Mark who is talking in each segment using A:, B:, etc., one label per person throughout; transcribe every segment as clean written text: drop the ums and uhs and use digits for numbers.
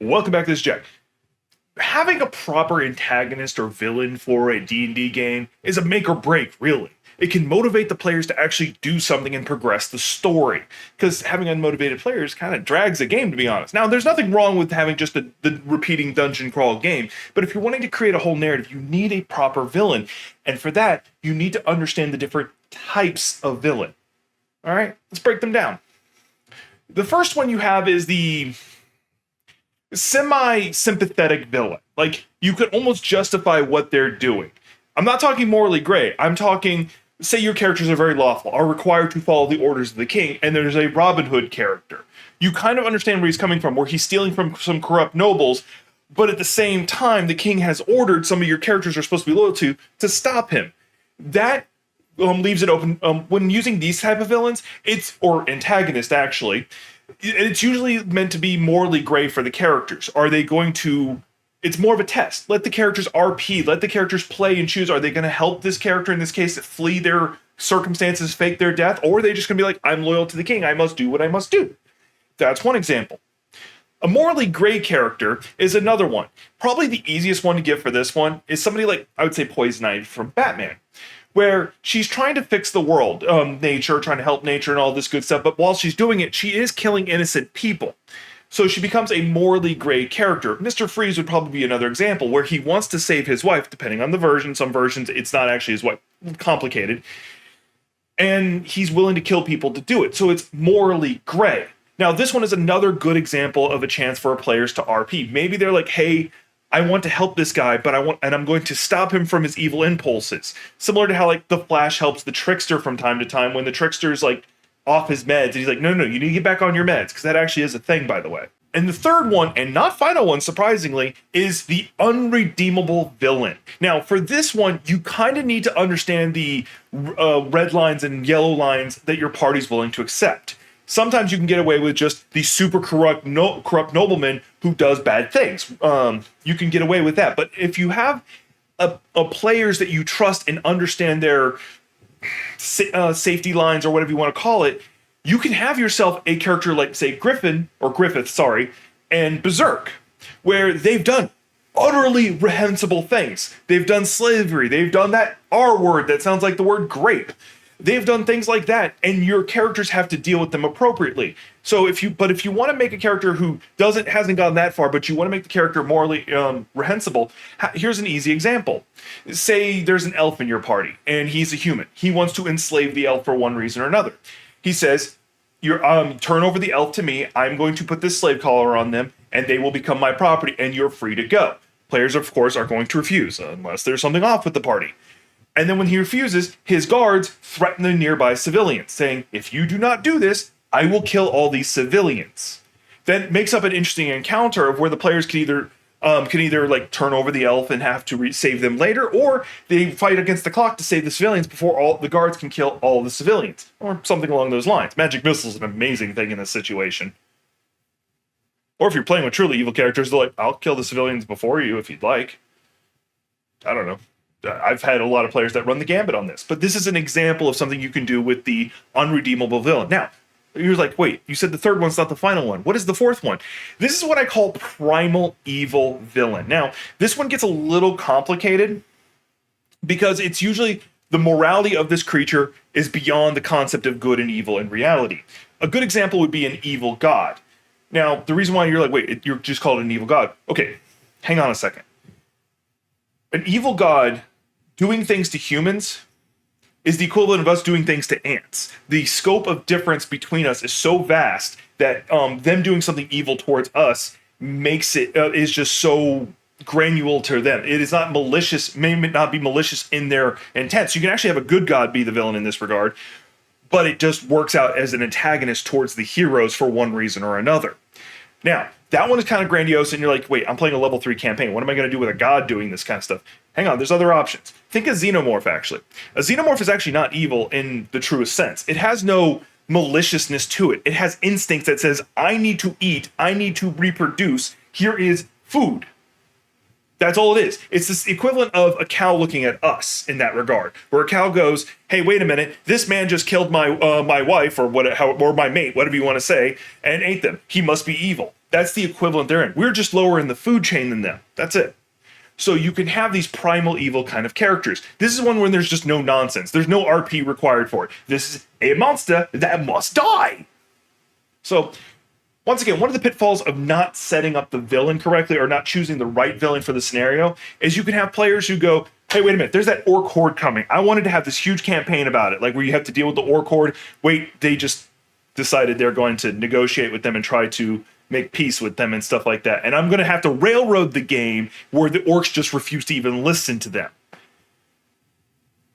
A: Welcome back to this, Jack. Having a proper antagonist or villain for a D&D game is a make or break, really. It can motivate the players to actually do something and progress the story. Because having unmotivated players kind of drags a game, to be honest. Now, there's nothing wrong with having just the repeating dungeon crawl game, but if you're wanting to create a whole narrative, you need a proper villain. And for that, you need to understand the different types of villain. All right, let's break them down. The first one you have is the semi-sympathetic villain. Like, you could almost justify what they're doing. I'm not talking morally gray. I'm talking, say your characters are very lawful, are required to follow the orders of the king, and there's a Robin Hood character. You kind of understand where he's coming from, where he's stealing from some corrupt nobles, but at the same time, the king has ordered some of your characters are supposed to be loyal to stop him. That leaves it open. When using these type of villains, or antagonists actually, it's usually meant to be morally gray for the characters. Are they going to... It's more of a test. Let the characters RP. Let the characters play and choose. Are they going to help this character, in this case, flee their circumstances, fake their death? Or are they just going to be like, I'm loyal to the king. I must do what I must do. That's one example. A morally gray character is another one. Probably the easiest one to give for this one is somebody like, I would say, Poison Ivy from Batman, where she's trying to fix the world, nature, trying to help nature and all this good stuff. But while she's doing it, she is killing innocent people. So she becomes a morally gray character. Mr. Freeze would probably be another example where he wants to save his wife, depending on the version. Some versions, it's not actually his wife. Complicated. And he's willing to kill people to do it. So it's morally gray. Now, this one is another good example of a chance for players to RP. Maybe they're like, hey, I want to help this guy, but I'm going to stop him from his evil impulses. Similar to how like the Flash helps the Trickster from time to time when the Trickster's like off his meds, and he's like, no, you need to get back on your meds, because that actually is a thing, by the way. And the third one, and not final one, surprisingly, is the unredeemable villain. Now, for this one, you kind of need to understand the red lines and yellow lines that your party's willing to accept. Sometimes you can get away with just the super corrupt nobleman who does bad things. You can get away with that. But if you have a players that you trust and understand their safety lines or whatever you want to call it, you can have yourself a character like, say, Griffith, and Berserk, where they've done utterly reprehensible things. They've done slavery. They've done that R word that sounds like the word grape. They've done things like that, and your characters have to deal with them appropriately. So if you want to make a character who hasn't gone that far, but you want to make the character morally reprehensible, here's an easy example. Say there's an elf in your party, and he's a human. He wants to enslave the elf for one reason or another. He says, turn over the elf to me, I'm going to put this slave collar on them, and they will become my property, and you're free to go. Players, of course, are going to refuse, unless there's something off with the party. And then when he refuses, his guards threaten the nearby civilians, saying, if you do not do this, I will kill all these civilians. That makes up an interesting encounter of where the players can either like turn over the elf and have to save them later, or they fight against the clock to save the civilians before all the guards can kill all the civilians, or something along those lines. Magic Missile is an amazing thing in this situation. Or if you're playing with truly evil characters, they're like, I'll kill the civilians before you if you'd like. I don't know. I've had a lot of players that run the gambit on this, but this is an example of something you can do with the unredeemable villain. Now, you're like, wait, you said the third one's not the final one. What is the fourth one? This is what I call primal evil villain. Now, this one gets a little complicated because it's usually the morality of this creature is beyond the concept of good and evil in reality. A good example would be an evil god. Now, the reason why you're like, wait, you're just called an evil god. Okay, hang on a second. An evil god doing things to humans is the equivalent of us doing things to ants. The scope of difference between us is so vast that them doing something evil towards us makes it is just so granular to them. It is not malicious, may not be malicious in their intent. So you can actually have a good god be the villain in this regard, but it just works out as an antagonist towards the heroes for one reason or another. Now, that one is kind of grandiose, and you're like, wait, I'm playing a level 3 campaign. What am I going to do with a god doing this kind of stuff? Hang on, there's other options. Think of Xenomorph, actually. A Xenomorph is actually not evil in the truest sense. It has no maliciousness to it. It has instincts that says, I need to eat, I need to reproduce, here is food. That's all it is. It's this equivalent of a cow looking at us in that regard, where a cow goes, hey, wait a minute, this man just killed my wife or my mate, whatever you want to say, and ate them. He must be evil. That's the equivalent they're in. We're just lower in the food chain than them. That's it. So you can have these primal evil kind of characters. This is one where there's just no nonsense. There's no RP required for it. This is a monster that must die. So, once again, one of the pitfalls of not setting up the villain correctly or not choosing the right villain for the scenario is you can have players who go, hey, wait a minute, there's that orc horde coming. I wanted to have this huge campaign about it, like where you have to deal with the orc horde. Wait, they just decided they're going to negotiate with them and try to make peace with them and stuff like that. And I'm going to have to railroad the game where the orcs just refuse to even listen to them.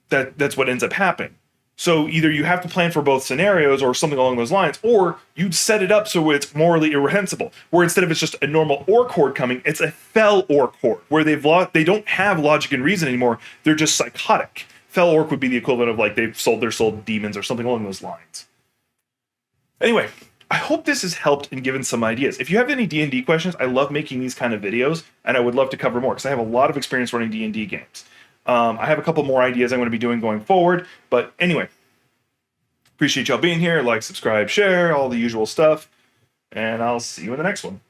A: That's what ends up happening. So either you have to plan for both scenarios or something along those lines, or you'd set it up so it's morally irreprehensible, where instead of it's just a normal orc horde coming, it's a fell orc horde, where they don't have logic and reason anymore, they're just psychotic. Fell orc would be the equivalent of like they've sold their soul to demons or something along those lines. Anyway, I hope this has helped and given some ideas. If you have any D&D questions, I love making these kind of videos, and I would love to cover more, because I have a lot of experience running D&D games. I have a couple more ideas I'm going to be doing going forward, but anyway, appreciate y'all being here. Like, subscribe, share, all the usual stuff, and I'll see you in the next one.